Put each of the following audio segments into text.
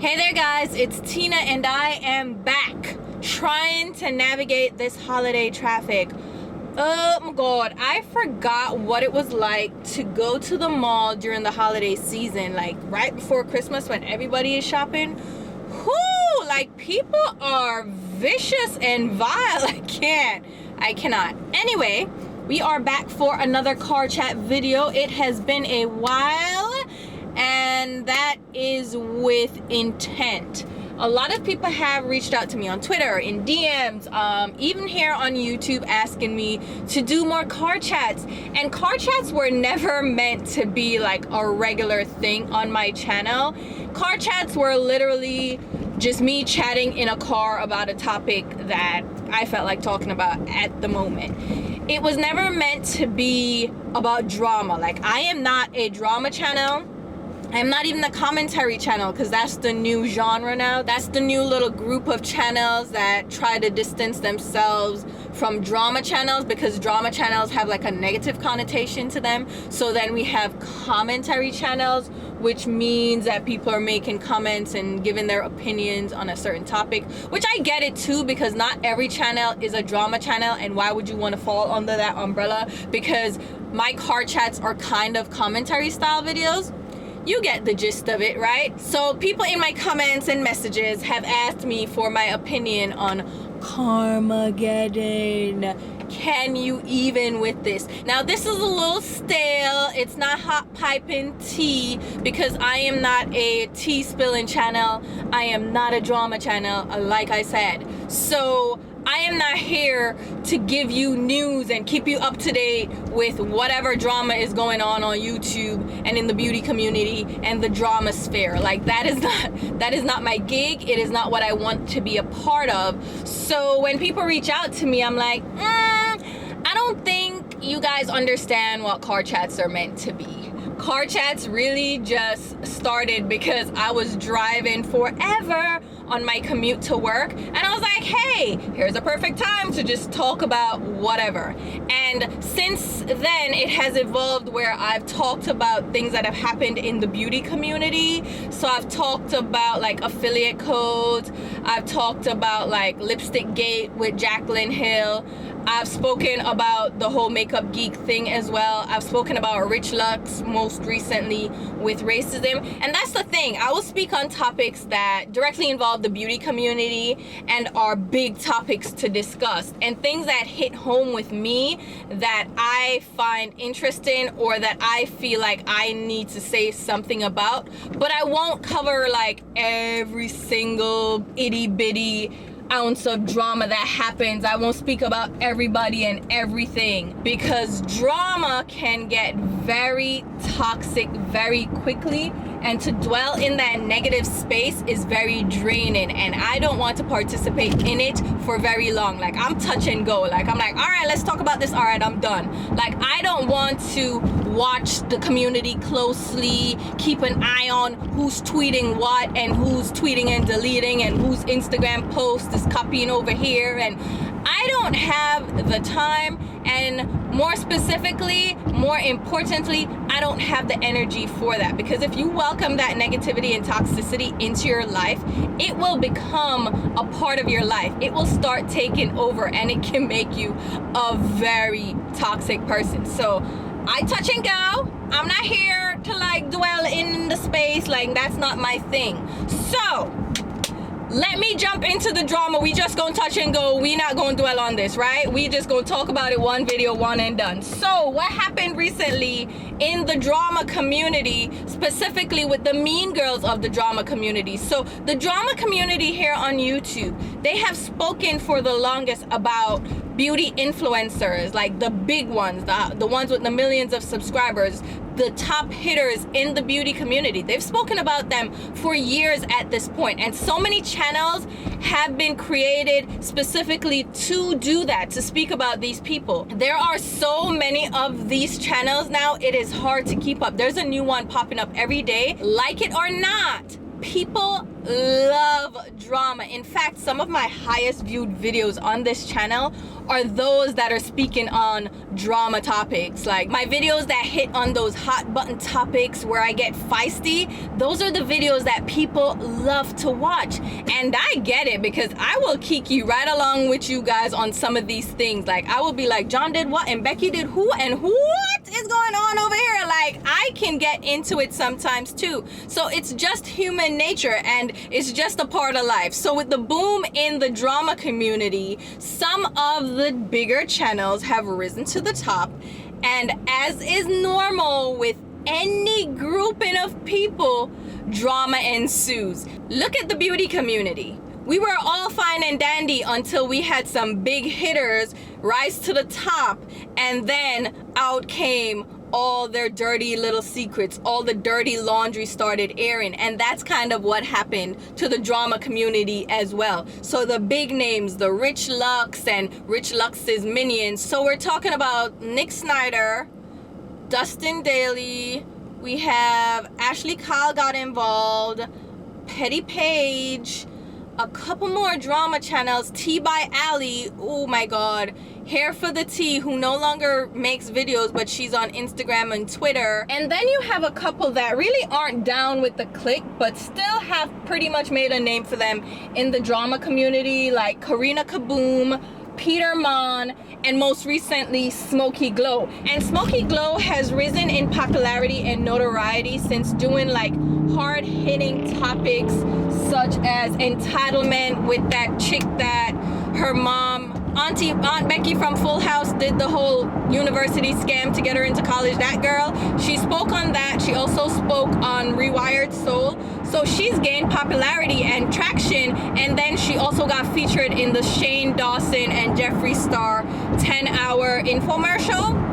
Hey there guys, it's Tina and I am back trying to navigate this holiday traffic. Oh my god, I forgot what it was like to go to the mall during the holiday season, like right before Christmas when everybody is shopping. Whoo, like people are vicious and vile. I cannot. Anyway, we are back for another car chat video. It has been a while, and that is with intent. A lot of people have reached out to me on Twitter, in DMs, even here on YouTube, asking me to do more car chats. And car chats were never meant to be like a regular thing on my channel. Car chats were literally just me chatting in a car about a topic that I felt like talking about at the moment. It was never meant to be about drama. Like, I am not a drama channel. I'm not even the commentary channel, because that's the new genre now. That's the new little group of channels that try to distance themselves from drama channels, because drama channels have like a negative connotation to them. So then we have commentary channels, which means that people are making comments and giving their opinions on a certain topic, which I get it too, because not every channel is a drama channel, and why would you want to fall under that umbrella? Because my car chats are kind of commentary style videos. You get the gist of it, right? So people in my comments and messages have asked me for my opinion on Carmageddon. Can you even with this? Now, this is a little stale. It's not hot piping tea, because I am not a tea spilling channel. I am not a drama channel, like I said. So I am not here to give you news and keep you up to date with whatever drama is going on YouTube and in the beauty community and the drama sphere. Like, that is not my gig. It is not what I want to be a part of. So when people reach out to me, I'm like, I don't think you guys understand what car chats are meant to be. Car chats really just started because I was driving forever on my commute to work, and I was like, hey, here's a perfect time to just talk about whatever. And since then, it has evolved where I've talked about things that have happened in the beauty community. So I've talked about like affiliate codes. I've talked about like lipstick gate with Jaclyn Hill. I've spoken about the whole makeup geek thing as well. I've spoken about rich looks most recently with racism. And that's the thing, I will speak on topics that directly involve the beauty community and are big topics to discuss, and things that hit home with me that I find interesting or that I feel like I need to say something about. But I won't cover like every single itty bitty ounce of drama that happens. I won't speak about everybody and everything, because drama can get very toxic very quickly, and to dwell in that negative space is very draining, and I don't want to participate in it for very long. Like, I'm touch and go. Like, I'm like, all right, let's talk about this. All right, I'm done. Like, I don't want to watch the community closely, keep an eye on who's tweeting what and who's tweeting and deleting and whose Instagram post is copying over here, and I don't have the time, and more specifically, more importantly, I don't have the energy for that. Because if you welcome that negativity and toxicity into your life, it will become a part of your life. It will start taking over, and it can make you a very toxic person. So I touch and go. I'm not here to like dwell in the space. Like, that's not my thing. So let me jump into the drama. We just gonna touch and go. We not gonna dwell on this, right? We just gonna talk about it, one video, one and done. So what happened recently in the drama community, specifically with the mean girls of the drama community? So the drama community here on YouTube, they have spoken for the longest about beauty influencers, like the big ones, the ones with the millions of subscribers, the top hitters in the beauty community. They've spoken about them for years at this point, and so many channels have been created specifically to do that, to speak about these people. There are so many of these channels now, it is hard to keep up. There's a new one popping up every day. Like it or not, people love drama. In fact, some of my highest viewed videos on this channel are those that are speaking on drama topics. Like my videos that hit on those hot button topics where I get feisty, those are the videos that people love to watch. And I get it, because I will kiki right along with you guys on some of these things. Like I will be like, John did what and Becky did who, and what is going on over here? Like I can get into it sometimes too. So it's just human nature, and it's just a part of life. So with the boom in the drama community, some of the bigger channels have risen to the top, and as is normal with any grouping of people, drama ensues. Look at the beauty community. We were all fine and dandy until we had some big hitters rise to the top, and then out came all their dirty little secrets. All the dirty laundry started airing, and that's kind of what happened to the drama community as well. So the big names, the Rich Lux and Rich Lux's minions. So we're talking about Nick Snyder, Dustin Daly, we have Ashley Kyle got involved, Petty Page, a couple more drama channels, Tea by Ali, oh my god, Hair for the Tea, who no longer makes videos, but she's on Instagram and Twitter. And then you have a couple that really aren't down with the clique, but still have pretty much made a name for them in the drama community, like Karina Kaboom, Peter Mon, and most recently Smokey Glow. And Smokey Glow has risen in popularity and notoriety since doing like hard-hitting topics such as entitlement with that chick that her mom, Aunt Becky from Full House, did the whole university scam to get her into college. That girl, she spoke on that. She also spoke on Rewired Soul. So she's gained popularity and traction, and then she also got featured in the Shane Dawson and Jeffree Star 10-hour infomercial.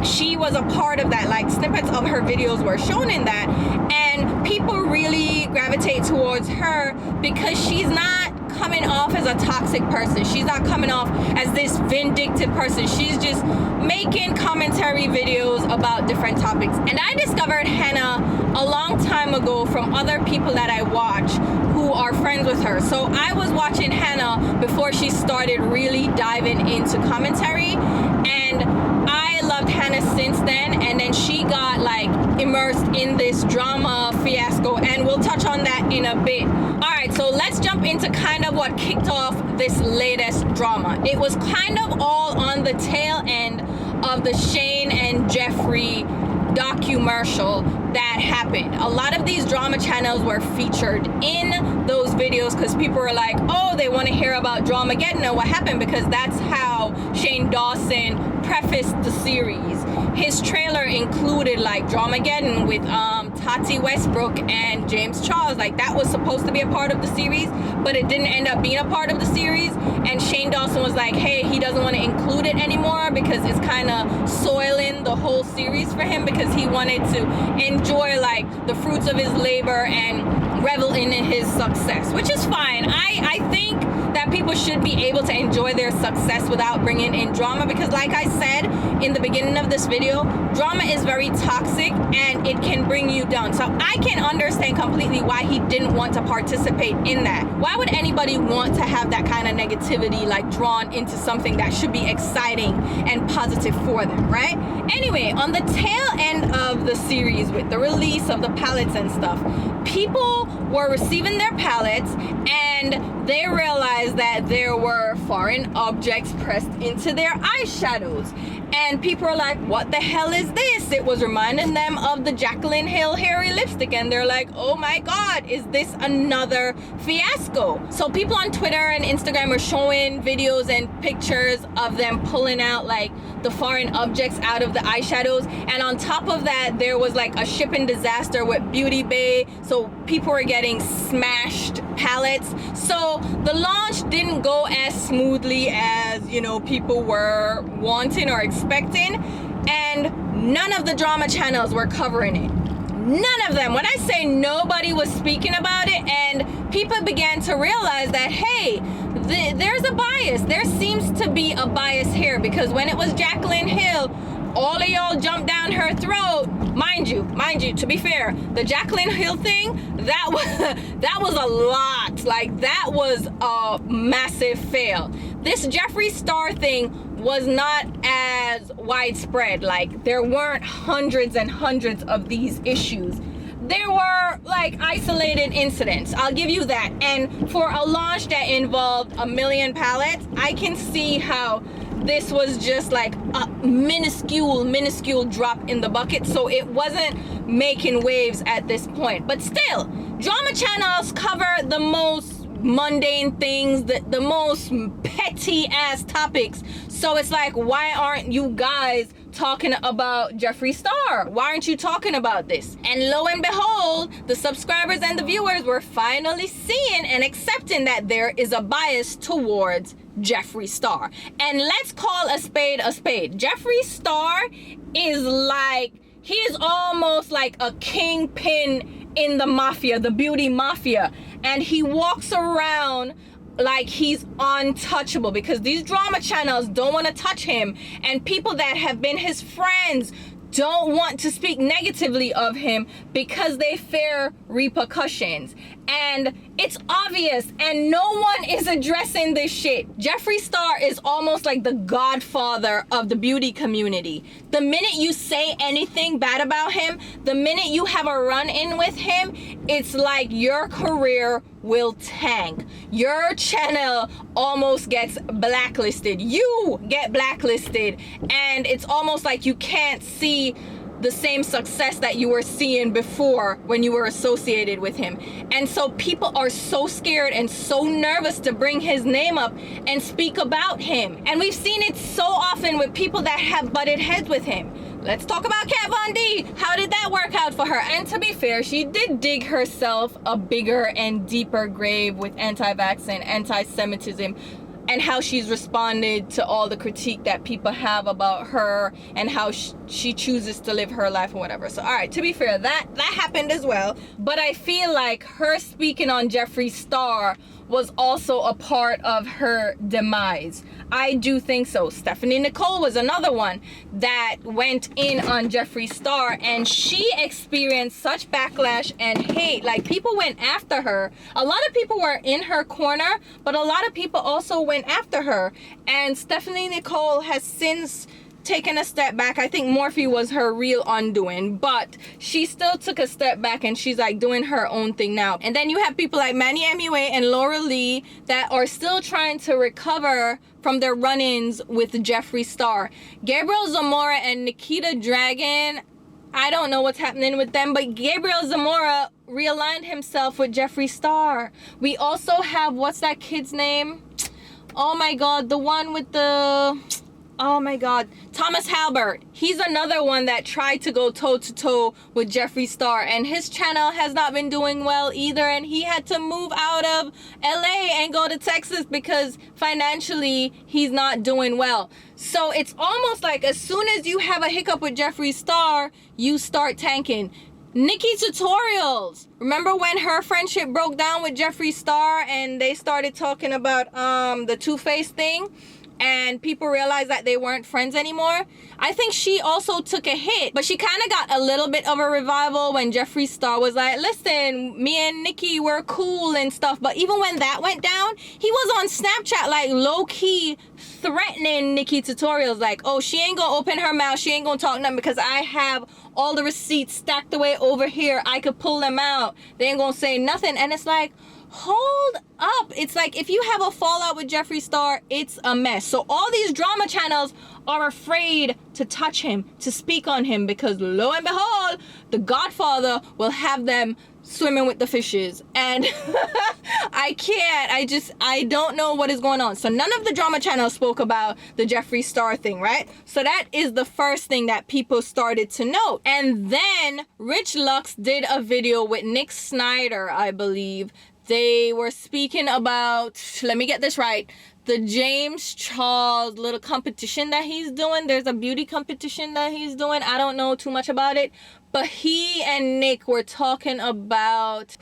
She was a part of that, like snippets of her videos were shown in that, and people really gravitate towards her because she's not coming off as a toxic person. She's not coming off as this vindictive person. She's just making commentary videos about different topics. And I discovered Hannah a long time ago from other people that I watch who are friends with her. So I was watching Hannah before she started really diving into commentary, and I loved Hannah since then. And then she got like immersed in this drama fiasco, and we'll touch on that in a bit. Alright, so let's jump into kind of what kicked off this latest drama. It was kind of all on the tail end of the Shane and Jeffree documercial that happened. A lot of these drama channels were featured in those videos because people were like, oh, they want to hear about Dramageddon and what happened, because that's how Shane Dawson prefaced the series. His trailer included like Dramageddon with Tati Westbrook and James Charles. Like that was supposed to be a part of the series, but it didn't end up being a part of the series. And Shane Dawson was like, hey, he doesn't want to include it anymore because it's kind of soiling the whole series for him, because he wanted to enjoy like the fruits of his labor and revel in his success, which is fine. I think that people should be able to enjoy their success without bringing in drama, because like I said in the beginning of this video, drama is very toxic and it can bring you down. So I can understand completely why he didn't want to participate in that. Why would anybody want to have that kind of negativity like drawn into something that should be exciting and positive for them, right? Anyway, on the tail end of the series with the release of the palettes and stuff, people were receiving their palettes and they realized that there were foreign objects pressed into their eyeshadows. And people are like, what the hell is this? It was reminding them of the Jaclyn Hill hairy lipstick, and they're like, oh my god, is this another fiasco? So people on Twitter and Instagram are showing videos and pictures of them pulling out like the foreign objects out of the eyeshadows, and on top of that there was like a shipping disaster with Beauty Bay, so people were getting smashed palettes. So the launch didn't go as smoothly as, you know, people were wanting or expecting, and none of the drama channels were covering it. None of them. When I say nobody was speaking about it, and people began to realize that, hey, there's a bias. There seems to be a bias here, because when it was Jaclyn Hill, all of y'all jumped down her throat mind you, to be fair, the Jaclyn Hill thing, that was a lot. Like, that was a massive fail. This Jeffree Star thing was not as widespread. Like, there weren't hundreds and hundreds of these issues. There were like isolated incidents, I'll give you that. And for a launch that involved 1 million pallets, I can see how this was just like a minuscule drop in the bucket. So it wasn't making waves at this point. But still, drama channels cover the most mundane things, the most petty ass topics. So it's like, why aren't you guys talking about Jeffree Star? Why aren't you talking about this? And lo and behold, the subscribers and the viewers were finally seeing and accepting that there is a bias towards Jeffree Star. And let's call a spade a spade. Jeffree Star is like, he is almost like a kingpin in the mafia, the beauty mafia. And he walks around like he's untouchable because these drama channels don't want to touch him, and people that have been his friends don't want to speak negatively of him because they fear repercussions. And it's obvious, and no one is addressing this shit. Jeffree Star is almost like the Godfather of the beauty community. The minute you say anything bad about him, the minute you have a run-in with him, it's like your career will tank. Your channel almost gets blacklisted. You get blacklisted, and it's almost like you can't see the same success that you were seeing before when you were associated with him. And so people are so scared and so nervous to bring his name up and speak about him. And we've seen it so often with people that have butted heads with him. Let's talk about Kat Von D. How did that work out for her? And to be fair, she did dig herself a bigger and deeper grave with anti-vax and anti-Semitism, and how she's responded to all the critique that people have about her and how she chooses to live her life or whatever. So, all right, to be fair, that happened as well. But I feel like her speaking on Jeffree Star was also a part of her demise. I do think so. Stephanie Nicole was another one that went in on Jeffree Star, and she experienced such backlash and hate. Like, people went after her. A lot of people were in her corner, but a lot of people also went after her. And Stephanie Nicole has since taken a step back. I think Morphe was her real undoing, but she still took a step back and she's like doing her own thing now. And then you have people like Manny MUA and Laura Lee that are still trying to recover from their run-ins with Jeffree Star. Gabriel Zamora and Nikita Dragon, I don't know what's happening with them, but Gabriel Zamora realigned himself with Jeffree Star. We also have, what's that kid's name? Oh my god, the one with the... oh my god, Thomas Halbert. He's another one that tried to go toe-to-toe with Jeffree Star, and his channel has not been doing well either, and he had to move out of LA and go to Texas because financially he's not doing well. So it's almost like as soon as you have a hiccup with Jeffree Star, you start tanking. Nikki Tutorials, remember when her friendship broke down with Jeffree Star and they started talking about the Two-Face thing? And people realized that they weren't friends anymore. I think she also took a hit, but she kind of got a little bit of a revival when Jeffree Star was like, listen, me and Nikki were cool and stuff. But even when that went down, he was on Snapchat like low-key threatening Nikki Tutorials, like, oh, she ain't gonna open her mouth, she ain't gonna talk nothing because I have all the receipts stacked away over here, I could pull them out, they ain't gonna say nothing. And it's like, hold up. It's like, if you have a fallout with Jeffree Star, it's a mess. So all these drama channels are afraid to touch him, to speak on him, because lo and behold, the Godfather will have them swimming with the fishes. And I don't know what is going on. So none of the drama channels spoke about the Jeffree Star thing, right? So that is the first thing that people started to note. And then Rich Lux did a video with Nick Snyder, I believe. They were speaking about, let me get this right, the James Charles little competition that he's doing. There's a beauty competition that he's doing. I don't know too much about it, but he and Nick were talking about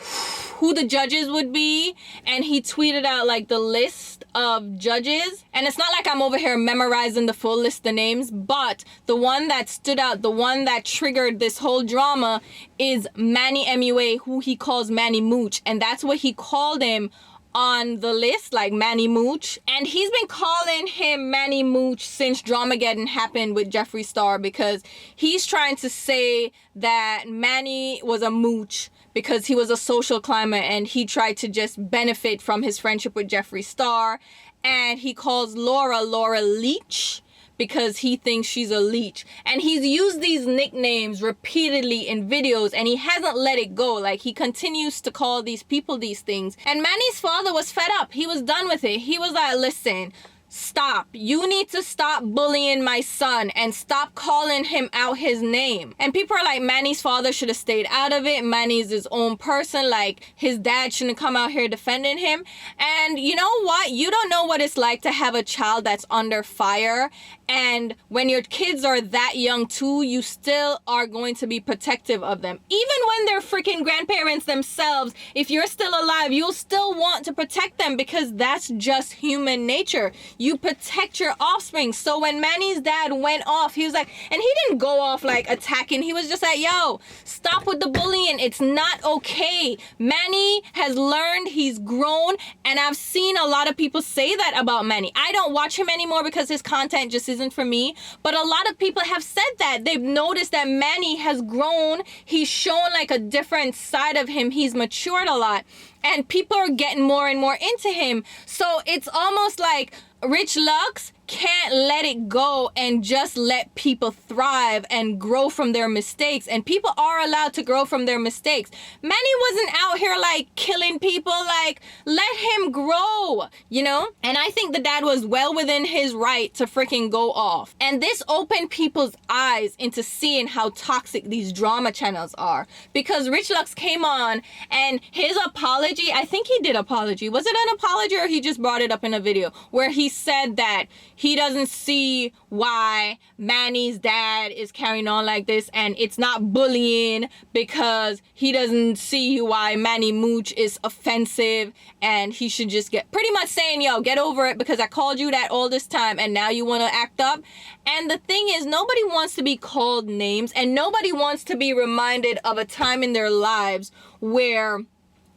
who the judges would be, and he tweeted out like the list of judges. And it's not like I'm over here memorizing the full list of names, but the one that stood out, the one that triggered this whole drama is Manny MUA, who he calls Manny Mooch, and that's what he called him on the list, like Manny Mooch. And he's been calling him Manny Mooch since Dramageddon happened with Jeffree Star, because he's trying to say that Manny was a mooch because he was a social climber and he tried to just benefit from his friendship with Jeffree Star. And he calls Laura Leech because he thinks she's a leech. And he's used these nicknames repeatedly in videos, and he hasn't let it go. Like, he continues to call these people these things. And Manny's father was fed up. He was done with it. He was like, listen, stop. You need to stop bullying my son and stop calling him out his name. And people are like, Manny's father should have stayed out of it. Manny's his own person. Like, his dad shouldn't come out here defending him. And you know what? You don't know what it's like to have a child that's under fire. And when your kids are that young too, you still are going to be protective of them. Even when they're freaking grandparents themselves, if you're still alive, you'll still want to protect them, because that's just human nature. You protect your offspring. So when Manny's dad went off, he was like, and he didn't go off like attacking. He was just like, yo, stop with the bullying. It's not okay. Manny has learned, he's grown, and I've seen a lot of people say that about Manny. I don't watch him anymore because his content just isn't for me, but a lot of people have said that. They've noticed that Manny has grown. He's shown like a different side of him. He's matured a lot, and people are getting more and more into him. So it's almost like Rich Lux can't let it go and just let people thrive and grow from their mistakes. And people are allowed to grow from their mistakes. Manny wasn't out here like killing people. Like, let him grow, you know? And I think the dad was well within his right to freaking go off. And this opened people's eyes into seeing how toxic these drama channels are. Because Rich Lux came on, and his apology, I think he did apology. Was it an apology, or he just brought it up in a video where he said that he doesn't see why Manny's dad is carrying on like this, and it's not bullying because he doesn't see why Manny Mooch is offensive, and he should just get, pretty much saying, yo, get over it because I called you that all this time and now you want to act up. And the thing is, nobody wants to be called names, and nobody wants to be reminded of a time in their lives where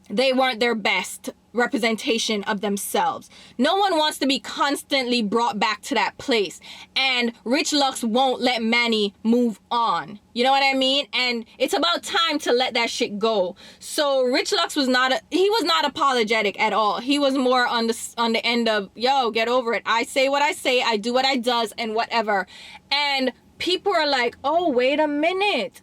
they weren't their best representation of themselves. No one wants to be constantly brought back to that place. And Rich Lux won't let Manny move on. You know what I mean? And it's about time to let that shit go. So Rich Lux was not apologetic at all. He was more on the end of, yo, get over it. I say what I say, I do what I does, and whatever. And people are like, oh, wait a minute.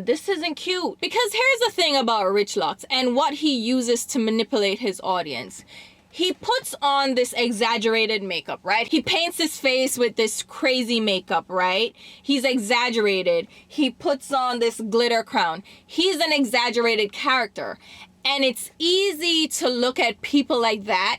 This isn't cute. Because here's the thing about Rich Lux and what he uses to manipulate his audience. He puts on this exaggerated makeup, right? He paints his face with this crazy makeup, right? He's exaggerated. He puts on this glitter crown. He's an exaggerated character. And it's easy to look at people like that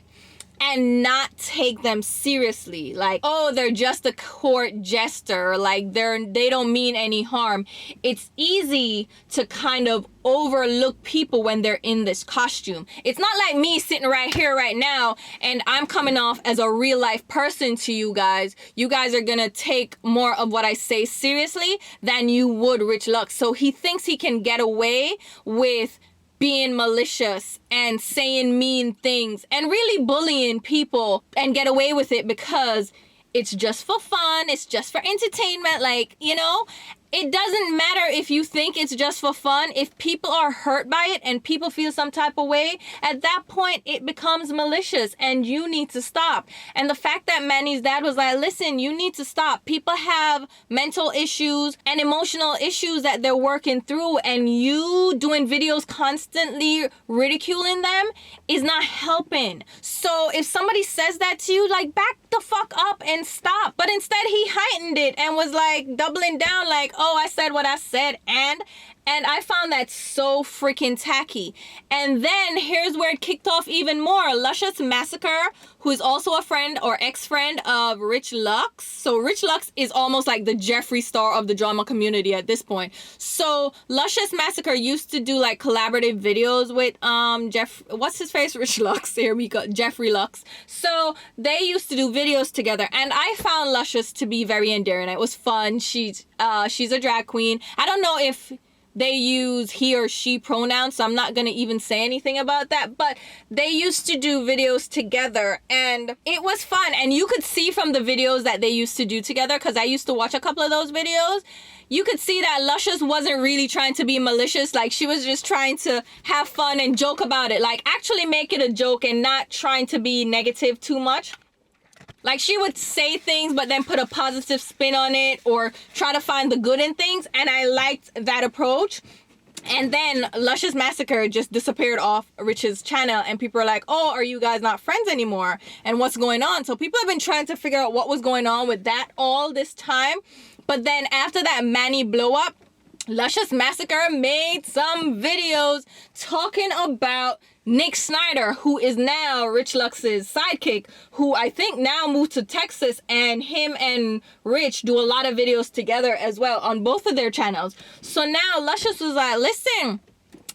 and not take them seriously. Like, oh, they're just a court jester. Like, they don't mean any harm. It's easy to kind of overlook people when they're in this costume. It's not like me sitting right here right now and I'm coming off as a real life person to you guys. You guys are gonna take more of what I say seriously than you would Rich Lux. So he thinks he can get away with being malicious and saying mean things and really bullying people and get away with it because it's just for fun, it's just for entertainment. Like, you know, it doesn't matter if you think it's just for fun. If people are hurt by it and people feel some type of way, at that point it becomes malicious and you need to stop. And the fact that Manny's dad was like, listen, you need to stop. People have mental issues and emotional issues that they're working through, and you doing videos constantly ridiculing them is not helping. So if somebody says that to you, like, back the fuck up and stop. But instead he heightened it and was like doubling down, like, oh, I said what I said, and And I found that so freaking tacky. And then here's where it kicked off even more. Luscious Massacre, who is also a friend or ex-friend of Rich Lux. So Rich Lux is almost like the Jeffree Star of the drama community at this point. So Luscious Massacre used to do like collaborative videos with what's his face? Rich Lux. Here we go. Jeffree Lux. So they used to do videos together, and I found Luscious to be very endearing. It was fun. She's a drag queen. I don't know if they use he or she pronouns, so I'm not gonna even say anything about that, but they used to do videos together and it was fun. And you could see from the videos that they used to do together, because I used to watch a couple of those videos, you could see that Luscious wasn't really trying to be malicious. Like, she was just trying to have fun and joke about it, like actually make it a joke and not trying to be negative too much. Like, she would say things but then put a positive spin on it or try to find the good in things, and I liked that approach. And then Luscious Massacre just disappeared off Rich's channel, and people are like, oh, are you guys not friends anymore? And what's going on? So people have been trying to figure out what was going on with that all this time. But then after that Manny blow up, Luscious Massacre made some videos talking about Nick Snyder, who is now Rich Lux's sidekick, who I think now moved to Texas, and him and Rich do a lot of videos together as well on both of their channels. So now Luscious was like, listen,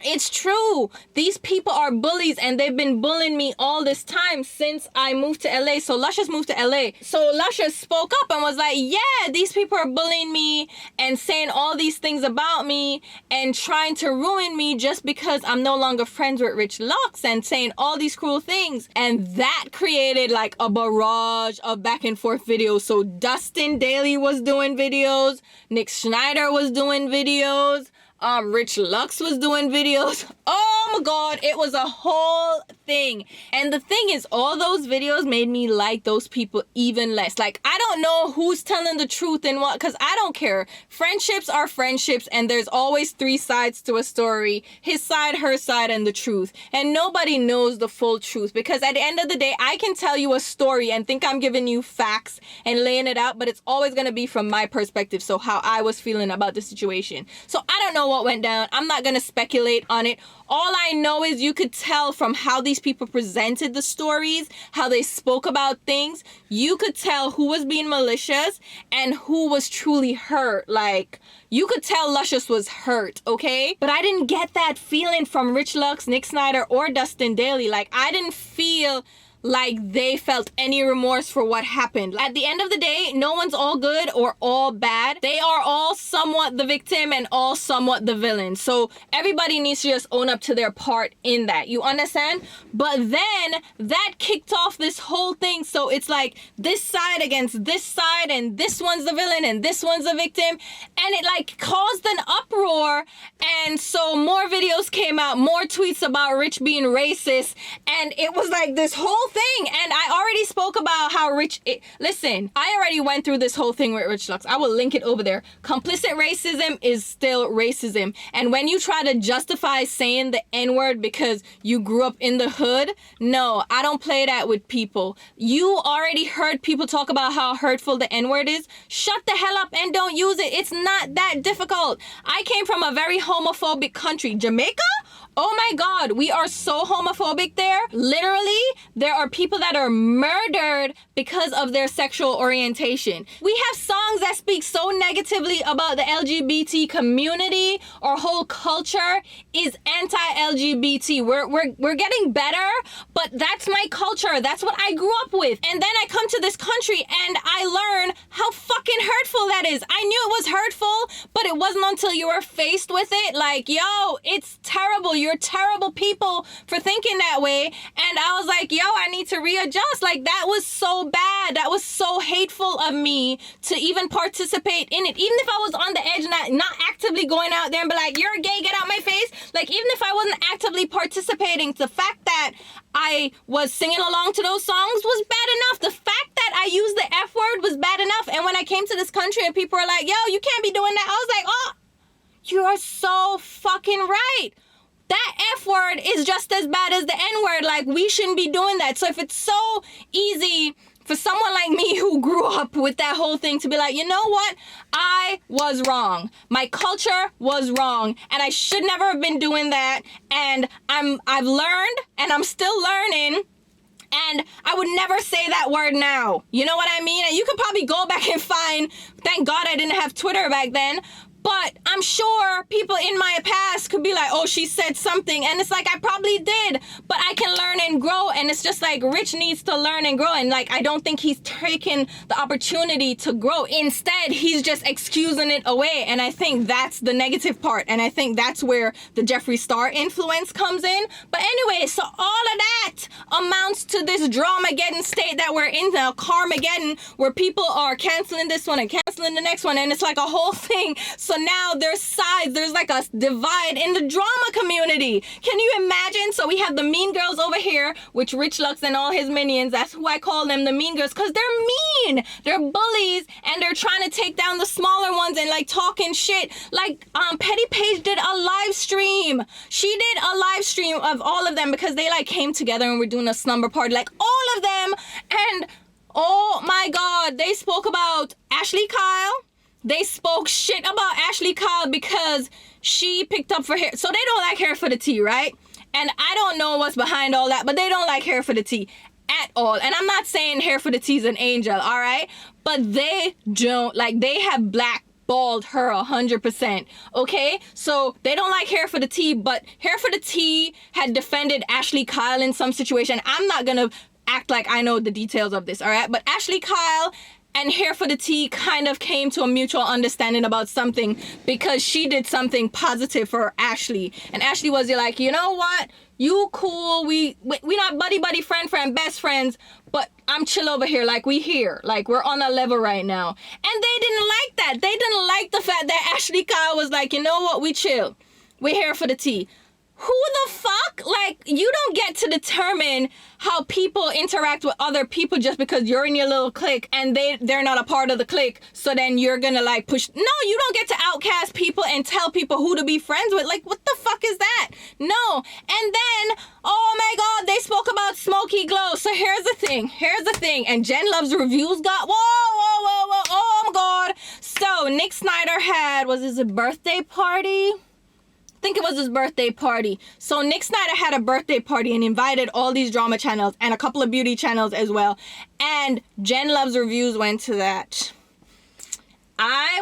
it's true. These people are bullies, and they've been bullying me all this time since I moved to LA. So Luscious moved to LA. So Luscious spoke up and was like, yeah, these people are bullying me and saying all these things about me and trying to ruin me just because I'm no longer friends with Rich Lux, and saying all these cruel things. And that created like a barrage of back and forth videos. So Dustin Daly was doing videos. Nick Snyder was doing videos. Rich Lux was doing videos. Oh my god, it was a whole thing. And the thing is, all those videos made me like those people even less. Like, I don't know who's telling the truth and what, because I don't care. Friendships are friendships, and there's always three sides to a story: his side, her side, and the truth. And nobody knows the full truth, because at the end of the day, I can tell you a story and think I'm giving you facts and laying it out, but it's always going to be from my perspective, so how I was feeling about the situation. So I don't know what went down. I'm not going to speculate on it. All I know is you could tell from how these people presented the stories, how they spoke about things, you could tell who was being malicious and who was truly hurt. Like, you could tell Luscious was hurt, okay? But I didn't get that feeling from Rich Lux, Nick Snyder, or Dustin Daly. Like, I didn't feel like they felt any remorse for what happened. At the end of the day, no one's all good or all bad. They are all somewhat the victim and all somewhat the villain. So everybody needs to just own up to their part in that. You understand? But then that kicked off this whole thing. So it's like this side against this side, and this one's the villain and this one's the victim. And it like caused an uproar. And so more videos came out, more tweets about Rich being racist. And it was like this whole thing. And I already spoke about how listen, I already went through this whole thing with Rich Lux. I will link it over there. Complicit racism is still racism. And when you try to justify saying the N-word because you grew up in the hood, no, I don't play that with people. You already heard people talk about how hurtful the N-word is. Shut the hell up and don't use it. It's not that difficult. I came from a very homophobic country. Jamaica? Oh my God, we are so homophobic there. Literally, there are people that are murdered because of their sexual orientation. We have songs that speak so negatively about the LGBT community. Our whole culture is anti-LGBT. We're getting better, but that's my culture. That's what I grew up with. And then I come to this country and I learn how fucking hurtful that is. I knew it was hurtful, but it wasn't until you were faced with it, like, yo, it's terrible. You're terrible people for thinking that way. And I was like, yo, I need to readjust. Like, that was so bad. That was so hateful of me to even participate in it. Even if I was on the edge and not actively going out there and be like, you're gay, get out my face. Like, even if I wasn't actively participating, the fact that I was singing along to those songs was bad enough. The fact that I used the F word was bad enough. And when I came to this country and people were like, yo, you can't be doing that, I was like, oh, you are so fucking right. That F word is just as bad as the N word. Like, we shouldn't be doing that. So if it's so easy for someone like me who grew up with that whole thing to be like, you know what? I was wrong. My culture was wrong, and I should never have been doing that. And I've learned, and I'm still learning. And I would never say that word now. You know what I mean? And you could probably go back and find, thank God I didn't have Twitter back then. But I'm sure people in my past could be like, oh, she said something. And it's like, I probably did, but I can learn and grow. And it's just like, Rich needs to learn and grow. And like, I don't think he's taking the opportunity to grow. Instead, he's just excusing it away. And I think that's the negative part. And I think that's where the Jeffree Star influence comes in. But anyway, so all of that amounts to this dramageddon state that we're in now, Carmageddon, where people are canceling this one and canceling the next one. And it's like a whole thing. So now there's sides, there's like a divide in the drama community. Can you imagine? So we have the mean girls over here, which Rich Lux and all his minions, that's who I call them, the mean girls, because they're mean. They're bullies, and they're trying to take down the smaller ones and like talking shit. Like Petty Page did a live stream. She did a live stream of all of them because they like came together and were doing a slumber party, like all of them. And oh my God, they spoke about Ashley Kyle. They spoke shit about Ashley Kyle because she picked up for hair. So they don't like hair for the tea, right? And I don't know what's behind all that, but they don't like hair for the tea at all. And I'm not saying hair for the tea is an angel, all right? But they don't, like, they have blackballed her 100%, okay? So they don't like hair for the tea, but hair for the tea had defended Ashley Kyle in some situation. I'm not gonna act like I know the details of this, all right? But Ashley Kyle and Hair for the Tea kind of came to a mutual understanding about something because she did something positive for Ashley. And Ashley was like, you know what? You cool. We not buddy, friend, best friends, but I'm chill over here. Like, we here. Like, we're on a level right now. And they didn't like that. They didn't like the fact that Ashley Kyle was like, you know what? We chill. We're Hair for the Tea. Who the fuck? Like, you don't get to determine how people interact with other people just because you're in your little clique and they're not a part of the clique. So then you're gonna like push. No, you don't get to outcast people and tell people who to be friends with. Like, what the fuck is that? No. And then, oh my God, they spoke about Smoky Glow. So here's the thing. And Jen Love's reviews got, whoa, oh my God. So Nick Snyder had, was this a birthday party? I think it was his birthday party. So Nick Snyder had a birthday party and invited all these drama channels and a couple of beauty channels as well. And Jen Love's reviews went to that. I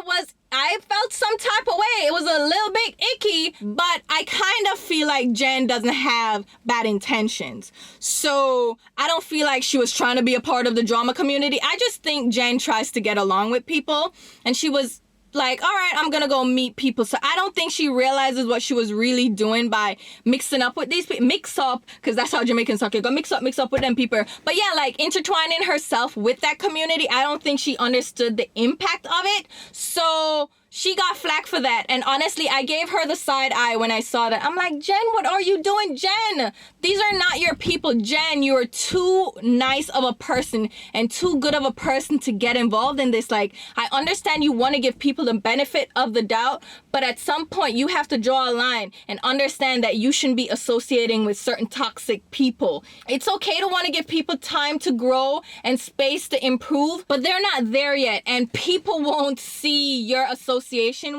felt some type of way. It was a little bit icky, but I kind of feel like Jen doesn't have bad intentions. So I don't feel like she was trying to be a part of the drama community. I just think Jen tries to get along with people, and she was like, all right, I'm gonna go meet people. So I don't think she realizes what she was really doing by mixing up with these people. Mix up, because that's how Jamaicans talk. Go mix up with them people. But yeah, like intertwining herself with that community, I don't think she understood the impact of it. So she got flack for that. And honestly, I gave her the side eye when I saw that. I'm like, Jen, what are you doing? Jen, these are not your people. Jen, you're too nice of a person and too good of a person to get involved in this. Like, I understand you want to give people the benefit of the doubt, but at some point you have to draw a line and understand that you shouldn't be associating with certain toxic people. It's okay to want to give people time to grow and space to improve, but they're not there yet. And people won't see your association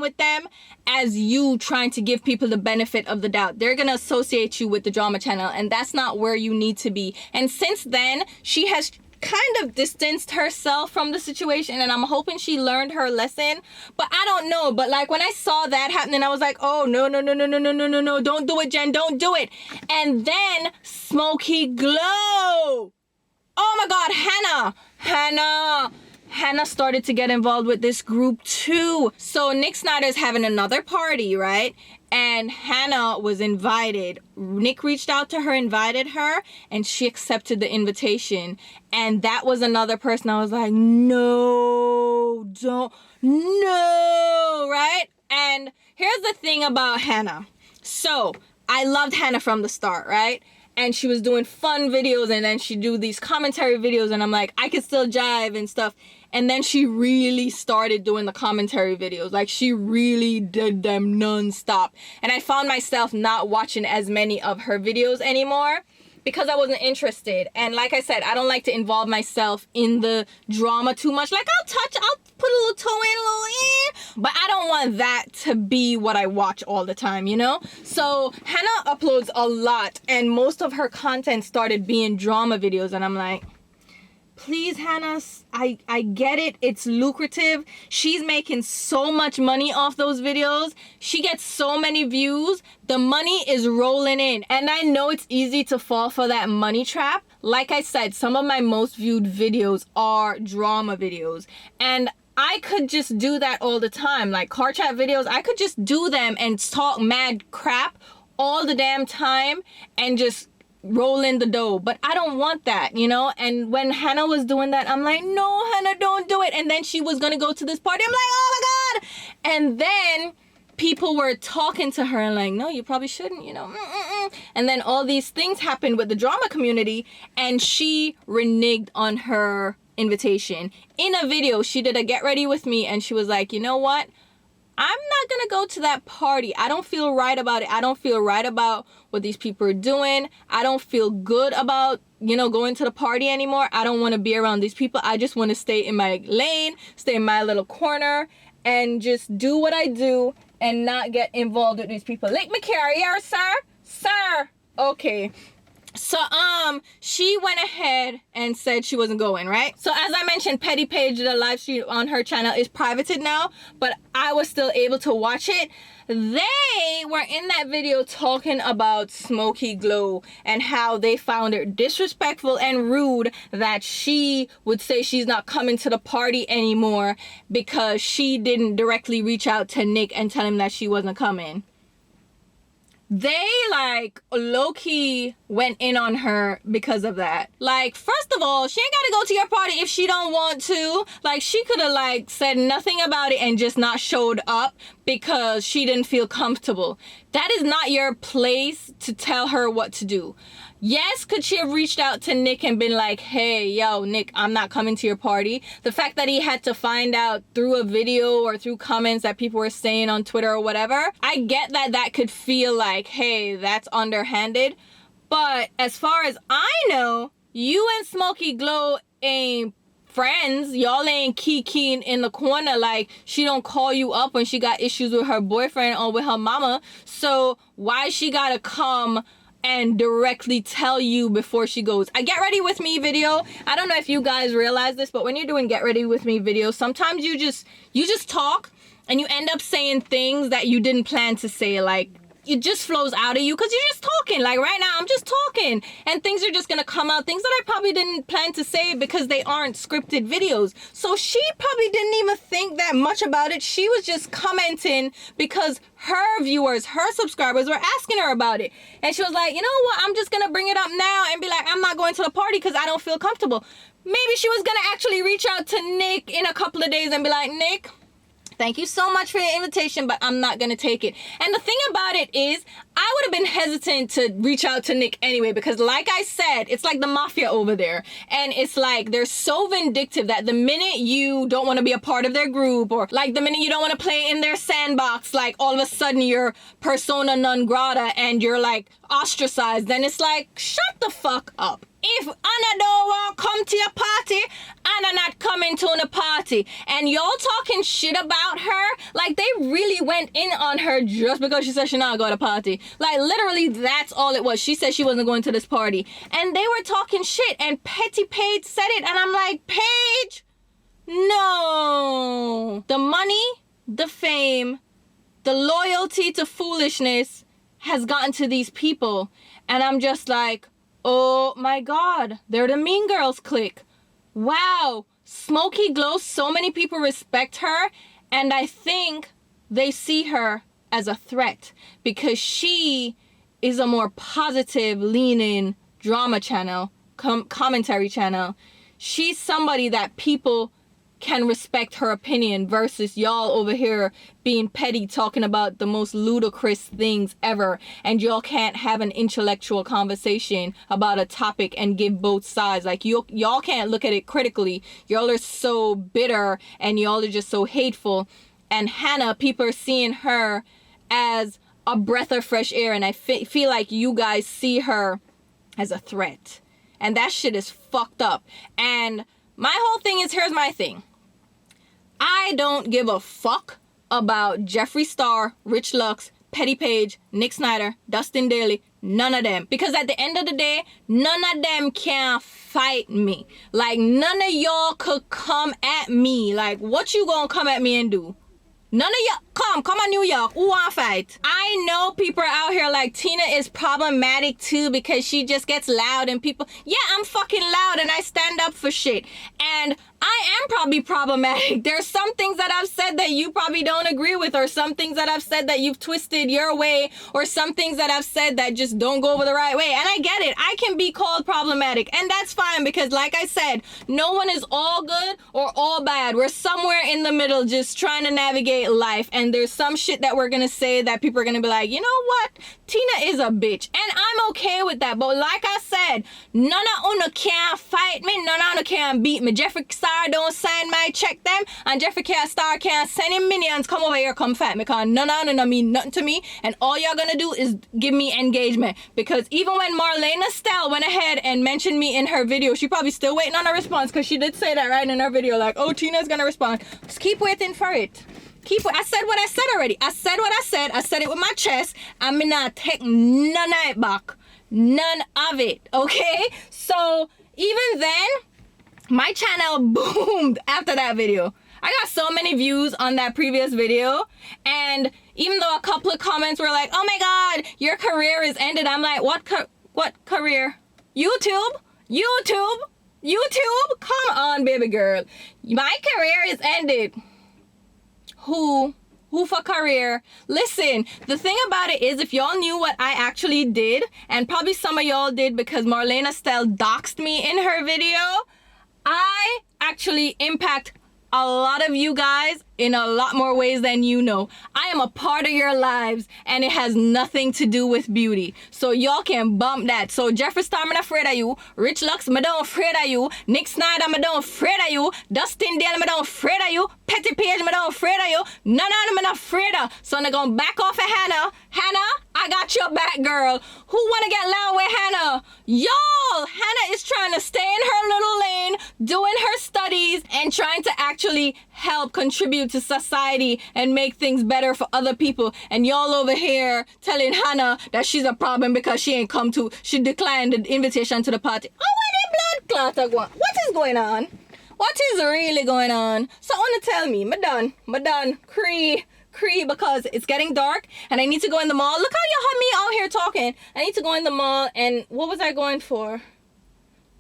with them as you trying to give people the benefit of the doubt. They're gonna associate you with the drama channel, and that's not where you need to be. And since then, she has kind of distanced herself from the situation, and I'm hoping she learned her lesson. But I don't know. But like when I saw that happening, I was like, oh no, don't do it, Jen, don't do it. And then Smoky Glow. Oh my God, Hannah started to get involved with this group too. So Nick Snyder's having another party, right? And Hannah was invited. Nick reached out to her, invited her, and she accepted the invitation. And that was another person I was like, no, right? And here's the thing about Hannah. So I loved Hannah from the start, right? And she was doing fun videos, and then she'd do these commentary videos, and I'm like, I could still jive and stuff. And then she really started doing the commentary videos. Like, she really did them non-stop. And I found myself not watching as many of her videos anymore because I wasn't interested. And like I said, I don't like to involve myself in the drama too much. Like I'll put a little toe in, a little in, but I don't want that to be what I watch all the time, you know? So Hannah uploads a lot, and most of her content started being drama videos, and I'm like, please, Hannah, I get it. It's lucrative. She's making so much money off those videos. She gets so many views. The money is rolling in. And I know it's easy to fall for that money trap. Like I said, some of my most viewed videos are drama videos. And I could just do that all the time. Like car chat videos, I could just do them and talk mad crap all the damn time and just roll in the dough. But I don't want that, you know? And when Hannah was doing that, I'm like, no, Hannah, don't do it. And then she was gonna go to this party. I'm like, oh my God. And then people were talking to her and like, no, you probably shouldn't, you know? And then all these things happened with the drama community, and she reneged on her invitation. In a video, she did a get ready with me, and she was like, you know what? I'm not gonna go to that party. I don't feel right about it. I don't feel right about what these people are doing. I don't feel good about, you know, going to the party anymore. I don't want to be around these people. I just want to stay in my lane, stay in my little corner, and just do what I do and not get involved with these people. Lick me carrier, sir? Sir. Okay. So she went ahead and said she wasn't going, right? So as I mentioned, Petty Page, the live stream on her channel is privated now, but I was still able to watch it. They were in that video talking about Smoky Glow and how they found it disrespectful and rude that she would say she's not coming to the party anymore because she didn't directly reach out to Nick and tell him that she wasn't coming. They like low-key went in on her because of that. Like, first of all, she ain't gotta go to your party if she don't want to. Like, she could have like said nothing about it and just not showed up because she didn't feel comfortable. That is not your place to tell her what to do. Yes, could she have reached out to Nick and been like, hey, yo, Nick, I'm not coming to your party? The fact that he had to find out through a video or through comments that people were saying on Twitter or whatever, I get that that could feel like, hey, that's underhanded. But as far as I know, you and Smoky Glow ain't friends. Y'all ain't kikiing in the corner. Like, she don't call you up when she got issues with her boyfriend or with her mama. So why she gotta come and directly tell you before she goes? A get ready with me video, I don't know if you guys realize this, but when you're doing get ready with me videos, sometimes you just talk and you end up saying things that you didn't plan to say. Like, it just flows out of you because you're just talking. Like right now, I'm just talking and things are just gonna come out, things that I probably didn't plan to say because they aren't scripted videos. So she probably didn't even think that much about it. She was just commenting because her viewers, her subscribers were asking her about it. And she was like, you know what, I'm just gonna bring it up now and be like, I'm not going to the party because I don't feel comfortable. Maybe she was gonna actually reach out to Nick in a couple of days and be like, Nick, thank you so much for your invitation, but I'm not gonna take it. And the thing about it is, I would have been hesitant to reach out to Nick anyway, because like I said, it's like the mafia over there. And it's like, they're so vindictive that the minute you don't want to be a part of their group, or like the minute you don't want to play in their sandbox, like all of a sudden you're persona non grata and you're like ostracized. Then it's like, shut the fuck up. If Anna don't want to come to your party, Anna not coming to the party. And y'all talking shit about her, like they really went in on her just because she said she not going to party. Like literally that's all it was. She said she wasn't going to this party. And they were talking shit, and Petty Paige said it, and I'm like, Paige, no. The money, the fame, the loyalty to foolishness has gotten to these people. And I'm just like, oh my God, they're the Mean Girls clique. Wow, Smoky Glow, so many people respect her, and I think they see her as a threat because she is a more positive, leaning drama channel, commentary channel. She's somebody that people can respect her opinion versus y'all over here being petty, talking about the most ludicrous things ever, and y'all can't have an intellectual conversation about a topic and give both sides. Like y'all can't look at it critically. Y'all are so bitter and y'all are just so hateful. And Hannah, people are seeing her as a breath of fresh air, and I feel like you guys see her as a threat. And that shit is fucked up. And my whole thing is, here's my thing. I don't give a fuck about Jeffree Star, Rich Lux, Petty Page, Nick Snyder, Dustin Daly, none of them. Because at the end of the day, none of them can fight me. Like, none of y'all could come at me. Like, what you gonna come at me and do? None of y'all, come on New York, who wanna fight? I know people are out here like, Tina is problematic too because she just gets loud and people, yeah, I'm fucking loud and I stand up for shit. And I am probably problematic. There's some things that I've said that you probably don't agree with, or some things that I've said that you've twisted your way, or some things that I've said that just don't go over the right way. And I get it. I can be called problematic, and that's fine because, like I said, no one is all good or all bad. We're somewhere in the middle just trying to navigate life, and there's some shit that we're gonna say that people are gonna be like, you know what? Tina is a bitch, and I'm okay with that. But like I said, none of una can fight me, none of una can beat me. Jeffree Star don't sign my check them, and Jeffree Star can't send him minions come over here, come fight me, because none of them mean nothing to me, and all y'all gonna do is give me engagement. Because even when Marlena Stell went ahead and mentioned me in her video, she probably still waiting on a response, because she did say that right in her video, like, oh, Tina's gonna respond. Just keep waiting for it. I said what I said already. I said what I said. I said it with my chest. I'm not take none of it back. None of it, okay? So even then, my channel boomed after that video. I got so many views on that previous video, and even though a couple of comments were like, oh my god, your career is ended, I'm like, what career? YouTube? Come on, baby girl. My career is ended. Who for career? Listen, the thing about it is, if y'all knew what I actually did, and probably some of y'all did because Marlena Stell doxed me in her video, I actually impact a lot of you guys in a lot more ways than you know. I am a part of your lives, and it has nothing to do with beauty. So y'all can bump that. So Jeffree Star, I'm not afraid of you. Rich Lux, I'm not afraid of you. Nick Snyder, I'm not afraid of you. Dustin Dale, I'm not afraid of you. Petty Page, I'm not afraid of you. None of them I'm not afraid of. So I'm gonna back off of Hannah. Hannah, I got your back, girl. Who wanna get loud with Hannah? Y'all, Hannah is trying to stay in her little lane, doing her studies, and trying to actually help contribute to society and make things better for other people. And y'all over here telling Hannah that she's a problem because she declined the invitation to the party. Oh, what the blood clot are going? What is going on? What is really going on? Someone to tell me. I'm done. Cree, because it's getting dark and I need to go in the mall. Look how y'all have me out here talking. I need to go in the mall, and what was I going for?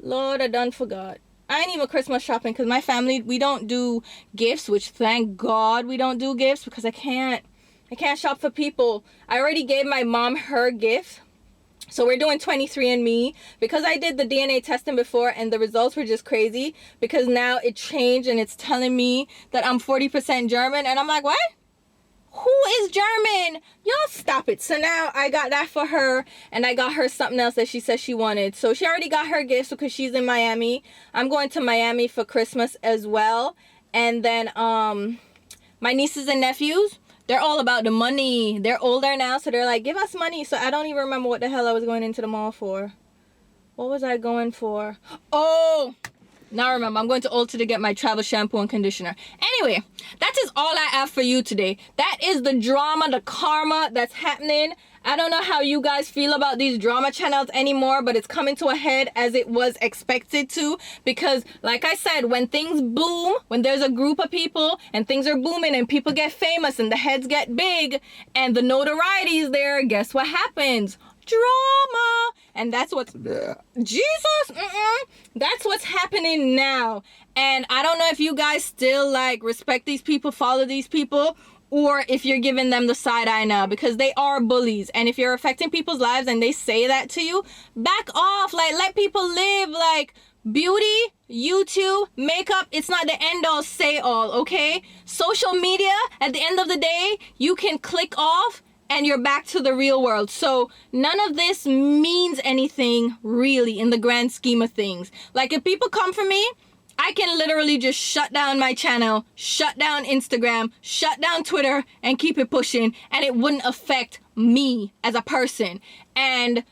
Lord, I done forgot. I ain't even Christmas shopping because my family, we don't do gifts, which thank God we don't do gifts, because I can't shop for people. I already gave my mom her gift. So we're doing 23andMe because I did the DNA testing before and the results were just crazy, because now it changed and it's telling me that I'm 40% German, and I'm like, what? Who is German? Y'all stop it. So now I got that for her, and I got her something else that she said she wanted. So she already got her gifts because she's in Miami. I'm going to Miami for Christmas as well. And then my nieces and nephews, they're all about the money. They're older now, so they're like, give us money. So I don't even remember what the hell I was going into the mall for. What was I going for? Oh, now I remember. I'm going to Ulta to get my travel shampoo and conditioner. Anyway, that is all I have for you today. That is the drama, the karma that's happening. I don't know how you guys feel about these drama channels anymore, but it's coming to a head as it was expected to. Because like I said, when things boom, when there's a group of people and things are booming and people get famous and the heads get big and the notoriety is there, guess what happens? Drama. And that's what's that's what's happening now. And I don't know if you guys still like respect these people, follow these people, or if you're giving them the side eye now, because they are bullies. And if you're affecting people's lives and they say that to you, back off. Like, let people live. Like, beauty, YouTube, makeup, it's not the end all say all, okay? Social media, at the end of the day, you can click off and you're back to the real world. So none of this means anything really in the grand scheme of things. Like, if people come for me, I can literally just shut down my channel, shut down Instagram, shut down Twitter, and keep it pushing, and it wouldn't affect me as a person. And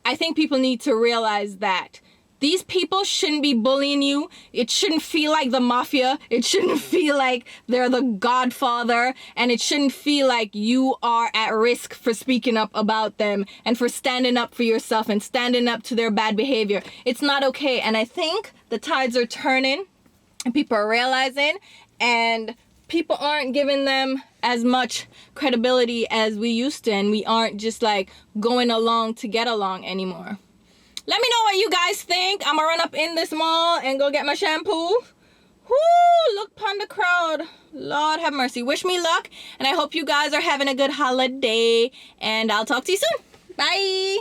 I think people need to realize that these people shouldn't be bullying you. It shouldn't feel like the mafia. It shouldn't feel like they're the Godfather. And it shouldn't feel like you are at risk for speaking up about them and for standing up for yourself and standing up to their bad behavior. It's not okay. And I think the tides are turning and people are realizing, and people aren't giving them as much credibility as we used to. And we aren't just like going along to get along anymore. Let me know what you guys think. I'm gonna run up in this mall and go get my shampoo. Whoo, look upon the crowd. Lord have mercy. Wish me luck, and I hope you guys are having a good holiday, and I'll talk to you soon. Bye.